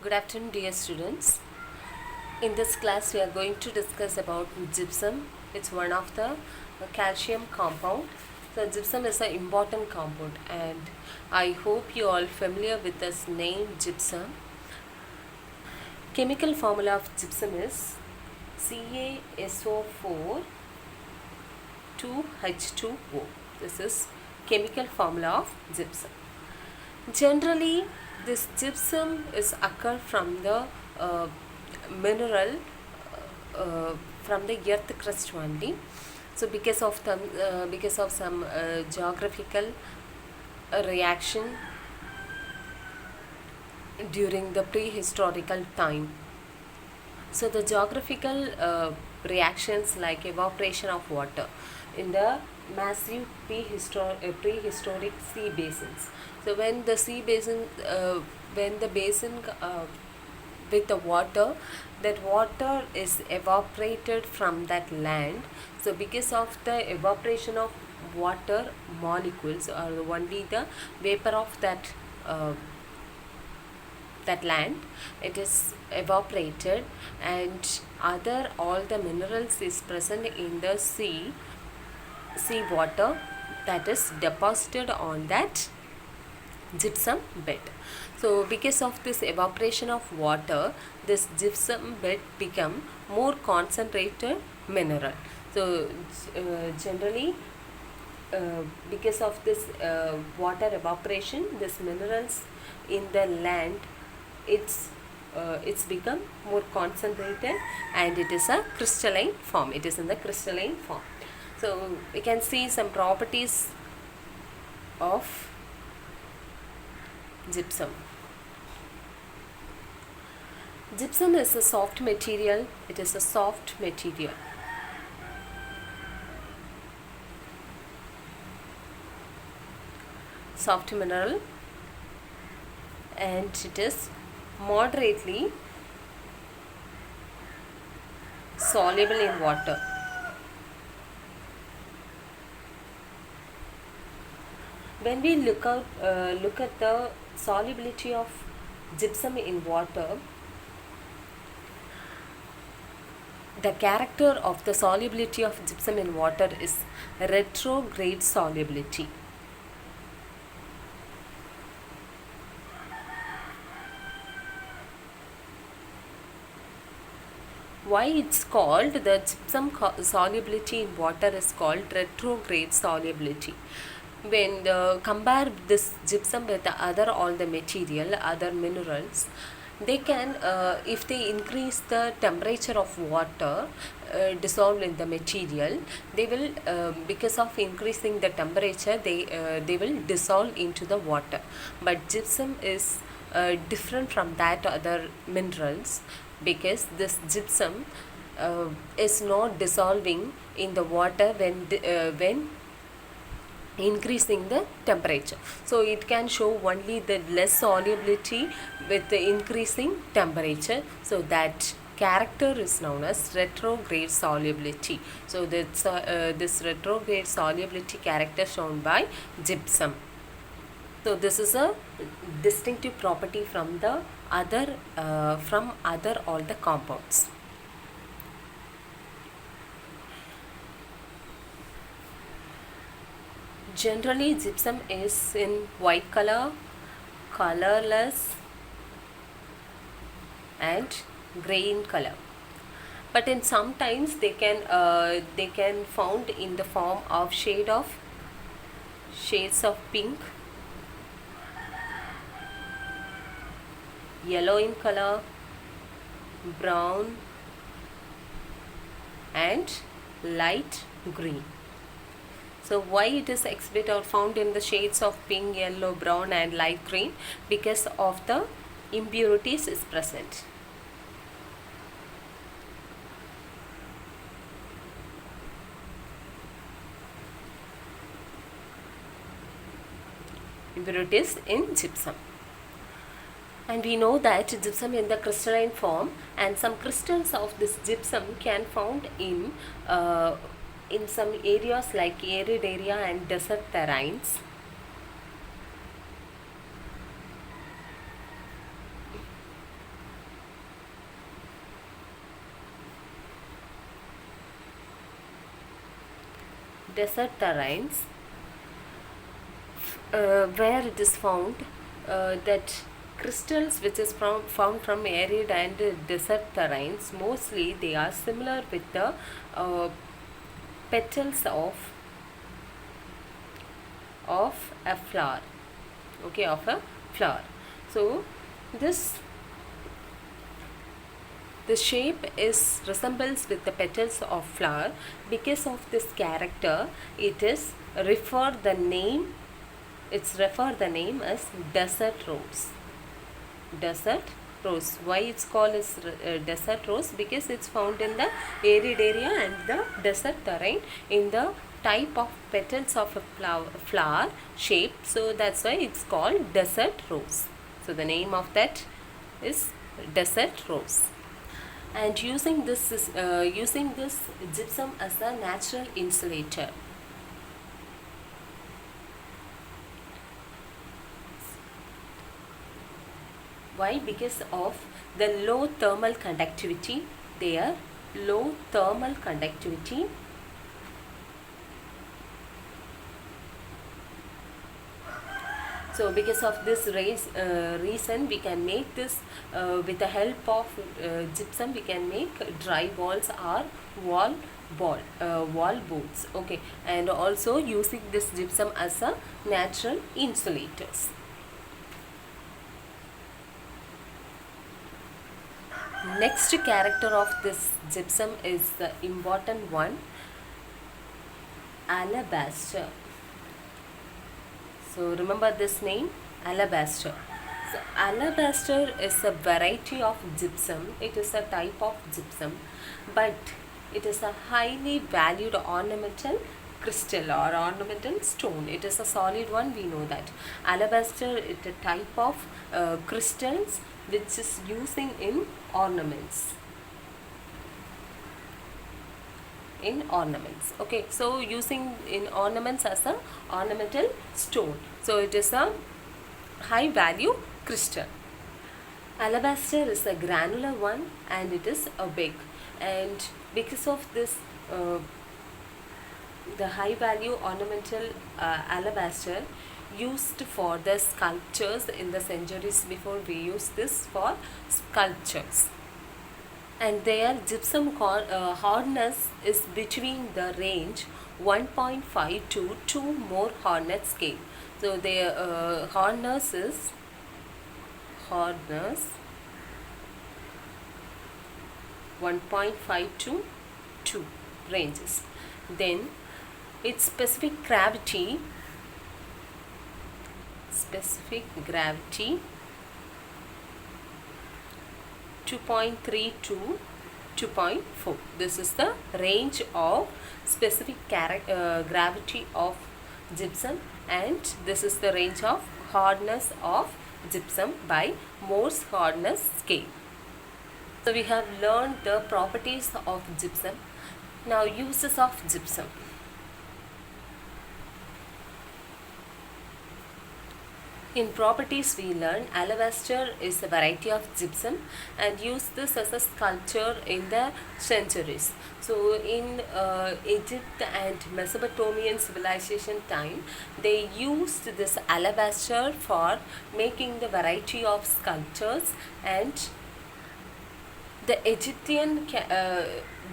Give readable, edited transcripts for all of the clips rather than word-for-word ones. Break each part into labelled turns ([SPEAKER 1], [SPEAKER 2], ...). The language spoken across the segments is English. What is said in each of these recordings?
[SPEAKER 1] Good afternoon, dear students. In this class, we are going to discuss about gypsum. It's one of the calcium compound. So, gypsum is an important compound, and I hope you all familiar with this name gypsum. Chemical formula of gypsum is CaSO4 2H2O. This is chemical formula of gypsum. Generally, this gypsum is occur from the mineral from the earth crust only. So because of some geographical reaction during the prehistorical time. So the geographical reactions like evaporation of water in the massive prehistoric sea basins. So when the basin with the water, that water is evaporated from that land. So because of the evaporation of water molecules or only the vapor of that land, it is evaporated, and other all the minerals is present in the sea water that is deposited on that gypsum bed. So because of this evaporation of water, this gypsum bed become more concentrated mineral. So generally because of this water evaporation, this minerals in the land, it's become more concentrated, and it is a crystalline form. It is in the crystalline form. So we can see some properties of gypsum. Gypsum is a soft material. It is a soft material. Soft mineral, and it is moderately soluble in water. When we look at the solubility of gypsum in water, the character of the solubility of gypsum in water is retrograde solubility. Why it's called the gypsum solubility in water is called retrograde solubility? When compare this gypsum with the all the material, other minerals, they can if they increase the temperature of water dissolved in the material, they will because of increasing the temperature, they will dissolve into the water. But gypsum is different from that other minerals, because this gypsum is not dissolving in the water when increasing the temperature. So it can show only the less solubility with the increasing temperature. So that character is known as retrograde solubility. So that's this retrograde solubility character shown by gypsum. So this is a distinctive property from the other all the compounds. Generally, gypsum is in white color, colorless, and gray in color. But in sometimes they can found in the form of shades of pink, yellow in color, brown, and light green. So why it is exhibit or found in the shades of pink, yellow, brown, and light green? Because of the impurities is present. Impurities in gypsum. And we know that gypsum in the crystalline form, and some crystals of this gypsum can found in some areas like arid area and desert terrains. desert terrains, where it is found that crystals which is found from arid and desert terrains, mostly they are similar with the petals of a flower, okay, of a flower. So this the shape is resembles with the petals of flower. Because of this character, it is refer the name as desert rose. Desert rose. Why it's called as desert rose? Because it's found in the arid area and the desert terrain in the type of petals of a flower shape. So that's why it's called desert rose. So the name of that is desert rose. And using this gypsum as a natural insulator. Why? Because of the low thermal conductivity. Their low thermal conductivity. So because of this reason, we can make this with the help of gypsum. We can make dry walls or wall boards. Okay, and also using this gypsum as a natural insulators. Next character of this gypsum is the important one, alabaster. So remember this name, alabaster. So alabaster is a variety of gypsum. It is a type of gypsum, but it is a highly valued ornamental crystal or ornamental stone. It is a solid one, we know that. Alabaster is a type of crystals which is using in ornaments. Okay, so using in ornaments as a ornamental stone. So it is a high value crystal. Alabaster is a granular one and it is big, and because of this the high value ornamental alabaster used for the sculptures in the centuries before, we use this for sculptures. And their gypsum hardness is between the range 1.5 to 2 more hardness scale. So their hardness 1.5 to 2 ranges. Then its specific gravity 2.3 to 2.4. This is the range of specific gravity of gypsum, and this is the range of hardness of gypsum by Morse hardness scale. So we have learned the properties of gypsum. Now uses of gypsum. In properties, we learn alabaster is a variety of gypsum and use this as a sculpture in the centuries. So in Egypt and Mesopotamian civilization time, they used this alabaster for making the variety of sculptures, and the Egyptian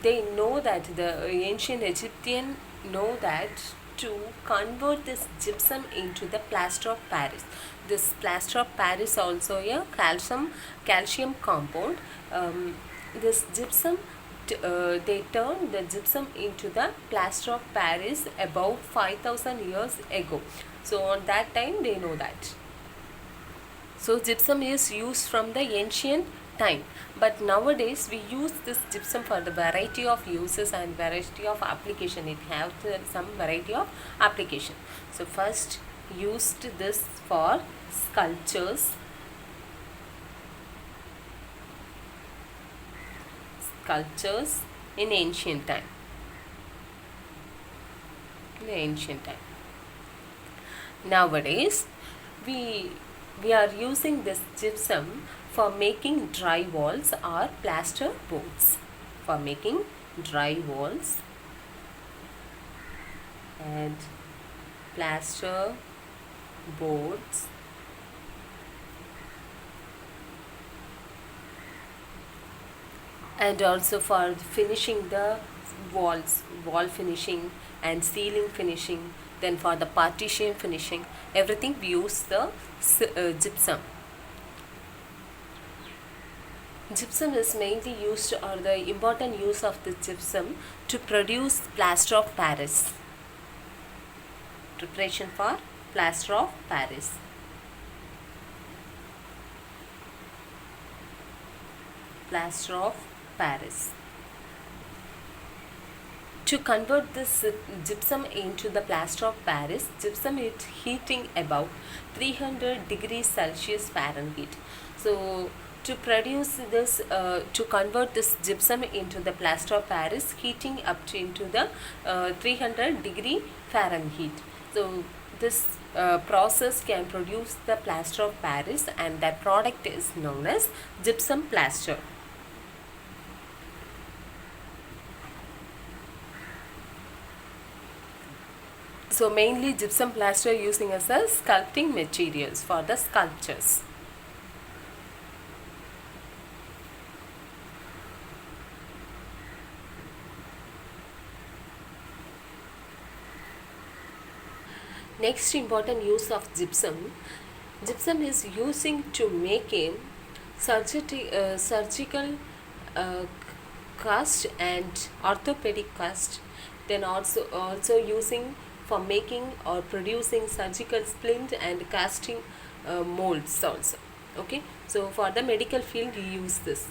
[SPEAKER 1] they know that the ancient Egyptian know that to convert this gypsum into the plaster of Paris. This plaster of Paris also a calcium compound. This gypsum they turned the gypsum into the plaster of Paris about 5,000 years ago. So on that time they know that. So gypsum is used from the ancient time, but nowadays we use this gypsum for the variety of uses and variety of application. It has some variety of application. So first used this for sculptures, in ancient time. Nowadays we are using this gypsum for making dry walls or plaster boards. and plaster boards and also for finishing the wall finishing and ceiling finishing, then for the partition finishing, everything we use the gypsum. Gypsum is mainly used, or the important use of the gypsum, to produce plaster of Paris. Preparation for plaster of Paris. Plaster of Paris. To convert this gypsum into the plaster of Paris, gypsum is heating above 300 degrees Celsius Fahrenheit. So to produce this, to convert this gypsum into the plaster of Paris, heating up to into the 300 degree Fahrenheit. So this process can produce the plaster of Paris, and that product is known as gypsum plaster. So mainly gypsum plaster using as a sculpting materials for the sculptures. Next important use of gypsum. Gypsum is using to making surgical uh, cast and orthopedic cast. Then also using for making or producing surgical splint and casting molds also. Okay, so for the medical field we use this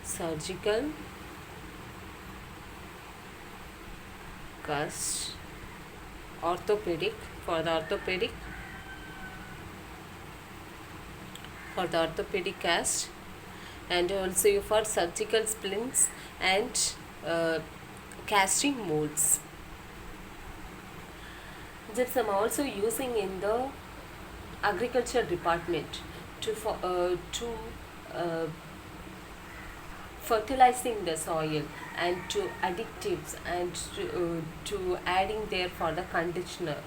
[SPEAKER 1] surgical cast, orthopedic for the orthopedic cast, and also for surgical splints and casting molds. Gypsum also using in the agriculture department to fertilizing the soil, and to additives, and to adding there for the conditioner.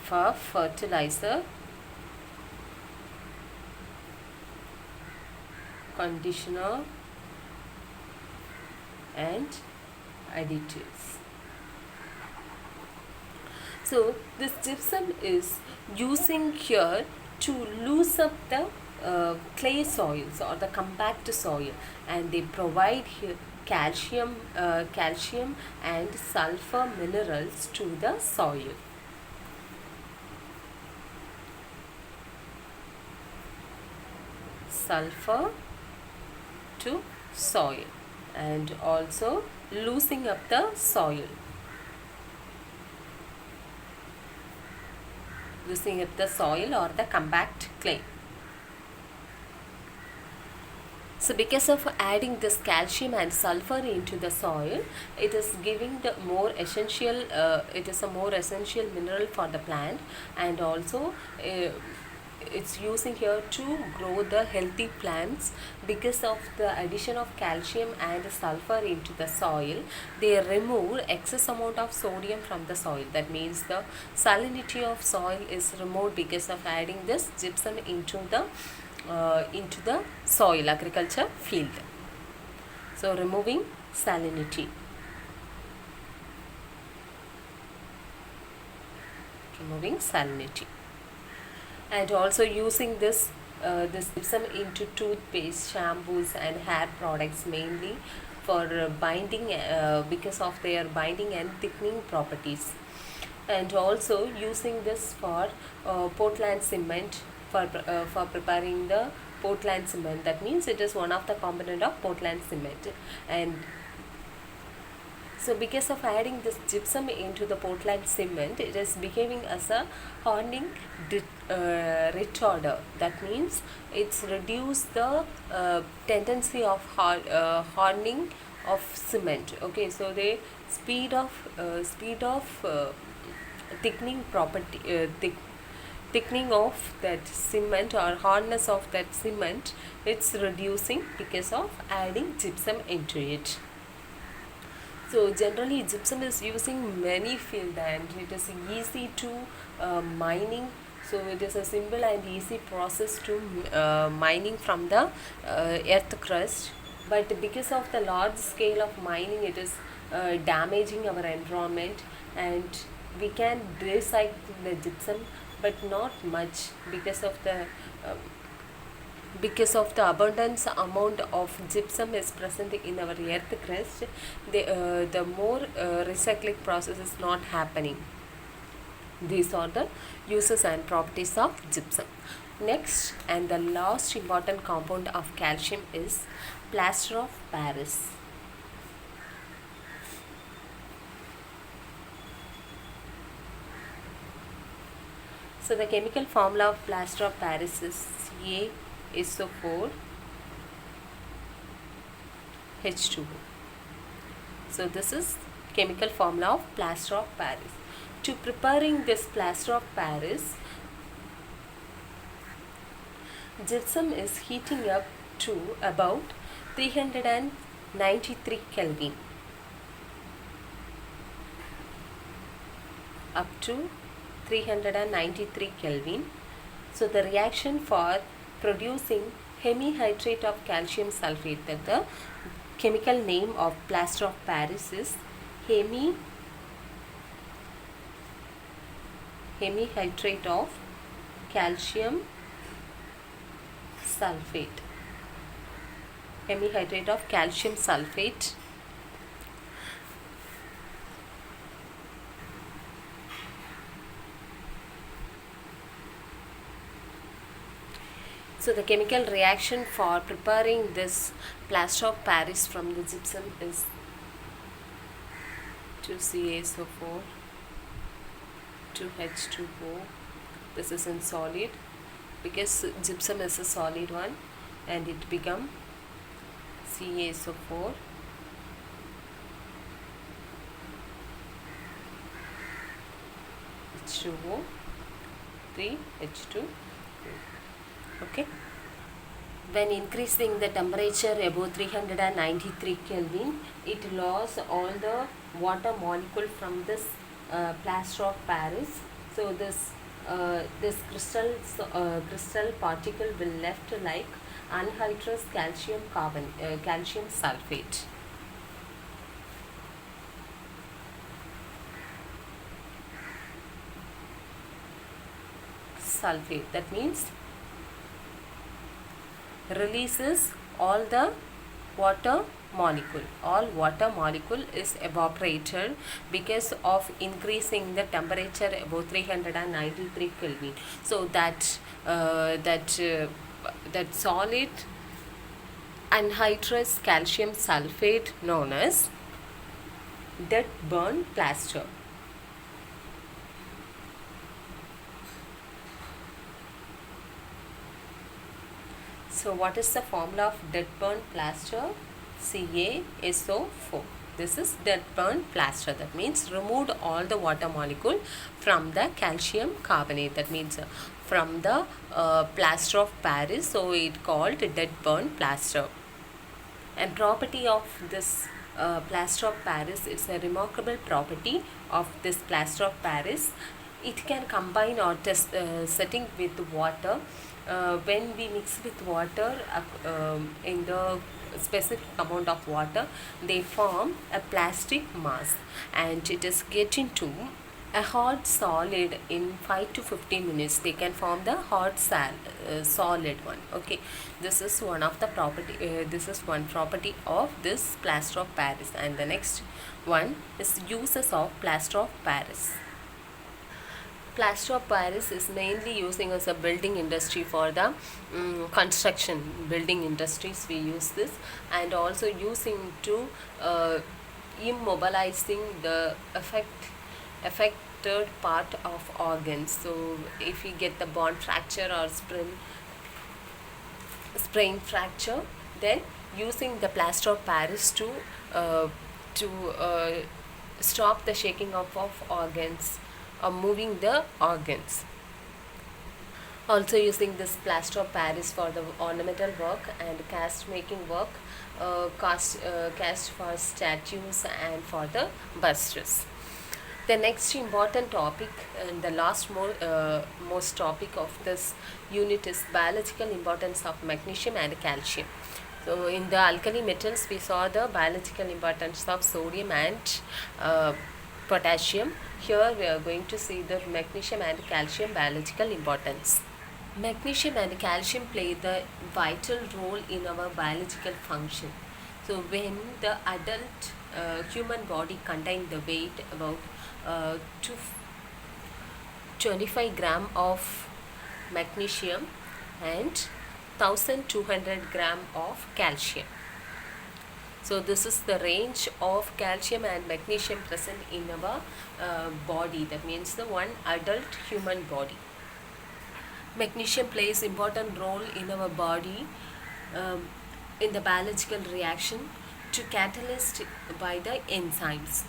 [SPEAKER 1] For fertilizer, conditioner and additives. So this gypsum is using here to loose up the clay soils or the compact soil, and they provide here calcium and sulfur minerals to the soil. Sulfur to soil, and also loosening up the soil. Loosening up the soil or the compact clay. So because of adding this calcium and sulfur into the soil, it is giving the more essential, it is a more essential mineral for the plant, and also it's using here to grow the healthy plants. Because of the addition of calcium and sulfur into the soil, they remove excess amount of sodium from the soil. That means the salinity of soil is removed because of adding this gypsum into the soil agriculture field. So removing salinity. Removing salinity. And also using this gypsum into toothpaste, shampoos and hair products, mainly for binding, because of their binding and thickening properties. And also using this for Portland cement, for preparing the Portland cement. That means it is one of the component of Portland cement. And so because of adding this gypsum into the Portland cement, it is behaving as a hardening retarder. That means it's reduced the tendency of hardening of cement. Okay, so the speed of thickening property, thickening of that cement or hardness of that cement, it's reducing because of adding gypsum into it. So generally gypsum is using many field and it is easy to mining. So it is a simple and easy process to mining from the earth crust. But because of the large scale of mining, it is damaging our environment, and we can recycle the gypsum, but not much because of the abundance amount of gypsum is present in our earth crust. The more recycling process is not happening. These are the uses and properties of gypsum. Next and the last important compound of calcium is plaster of Paris. So the chemical formula of plaster of Paris is CaSO4 H2O. So this is chemical formula of plaster of Paris. To preparing this plaster of Paris, gypsum is heating up to about 393 Kelvin. Up to 393 Kelvin. So the reaction for producing hemihydrate of calcium sulfate, that the chemical name of plaster of Paris is hemihydrate of calcium sulfate. Hemihydrate of calcium sulfate. So the chemical reaction for preparing this plaster of Paris from the gypsum is 2CaSO4, 2H2O. This is in solid because gypsum is a solid one, and it become CaSO4, H2O, 3H2. Okay. When increasing the temperature above 393 Kelvin, it lost all the water molecule from this plaster of Paris. So this crystal particle will left like anhydrous calcium sulfate. Sulfate, that means releases all the water molecule. All water molecule is evaporated because of increasing the temperature above 393 Kelvin. So that solid anhydrous calcium sulfate known as dead burn plaster. So what is the formula of dead burn plaster? CaSO4. This is dead burn plaster. That means removed all the water molecule from the calcium carbonate. That means from the plaster of Paris. So it called dead burn plaster. And property of this plaster of Paris, it's a remarkable property of this plaster of Paris. It can combine or setting with water. When we mix with water in the specific amount of water, they form a plastic mass, and it is getting to a hard solid in 5 to 15 minutes. They can form the hard solid one. Okay, this is one of the property. This is one property of this plaster of Paris. And the next one is uses of plaster of Paris. Plaster of Paris is mainly using as a building industry for the construction building industries. We use this, and also using to immobilizing the affected part of organs. So if we get the bone fracture or sprain fracture, then using the plaster of Paris to stop the shaking of organs or moving the organs. Also using this plaster of Paris for the ornamental work and cast making work, cast for statues and for the bustres. The next important topic and the most topic of this unit is biological importance of magnesium and calcium. So in the alkali metals we saw the biological importance of sodium and uh, potassium. Here we are going to see the magnesium and calcium biological importance. Magnesium and calcium play the vital role in our biological function. So when the adult human body contains the weight about to 25 gram of magnesium and 1200 gram of calcium. So this is the range of calcium and magnesium present in our body. That means the one adult human body. Magnesium plays important role in our body um, in the biological reaction to catalyst by the enzymes,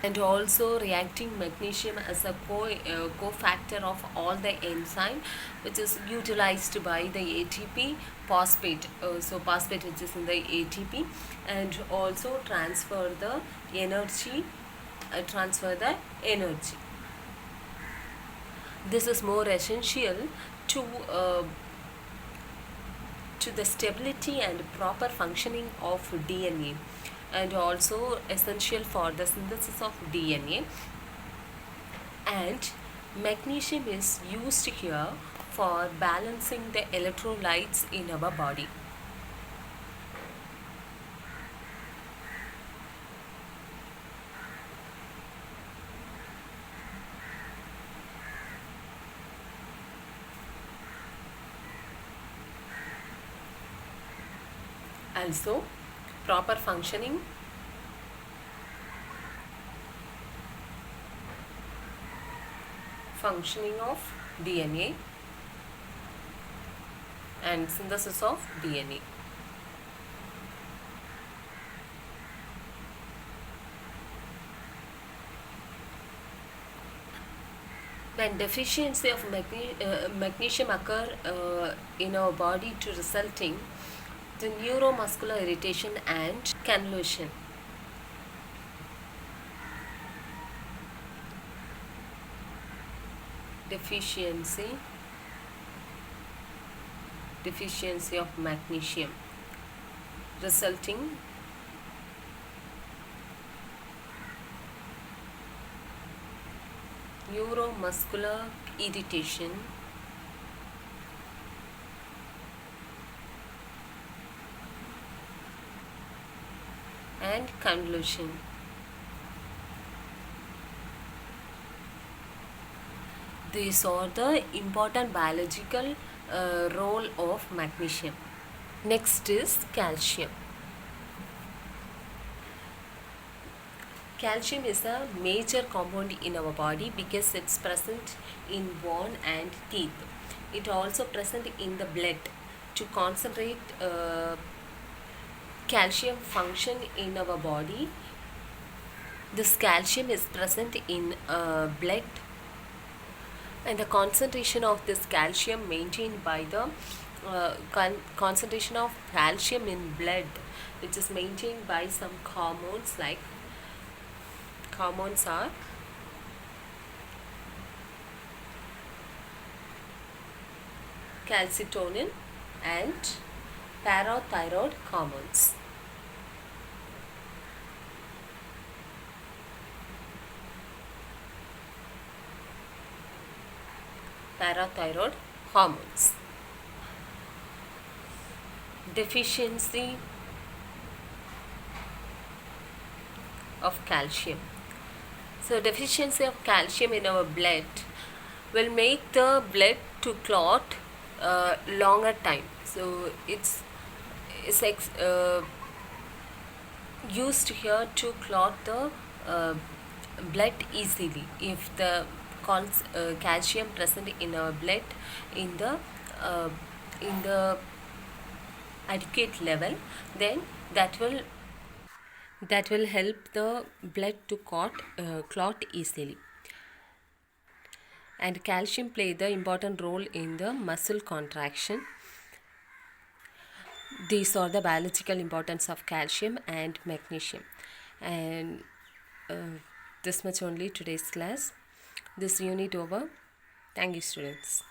[SPEAKER 1] and also reacting magnesium as a cofactor of all the enzyme which is utilized by the ATP phosphate. So phosphate which is in the ATP, and also transfer the energy. This is more essential to uh, to the stability and proper functioning of DNA, and also essential for the synthesis of DNA. And magnesium is used here for balancing the electrolytes in our body. Also, proper functioning of DNA and synthesis of DNA. When deficiency of magnesium occur in our body to resulting the neuromuscular irritation and convulsion. Deficiency of magnesium resulting neuromuscular irritation and convulsion. These are the important biological role of magnesium. Next is calcium. Calcium is a major compound in our body because it's present in bone and teeth. It also present in the blood to concentrate calcium function in our body. This calcium is present in blood, and the concentration of this calcium maintained by the concentration of calcium in blood, which is maintained by some hormones. Like hormones are calcitonin and parathyroid hormones. Parathyroid hormones. Deficiency of calcium. So deficiency of calcium in our blood will make the blood to clot longer time. So it's used here to clot the blood easily. If the calcium present in our blood in the adequate level, then that will help the blood to clot easily. and calcium play the important role in the muscle contraction. These are the biological importance of calcium and magnesium. And this much only today's class. This unit over. Thank you, students.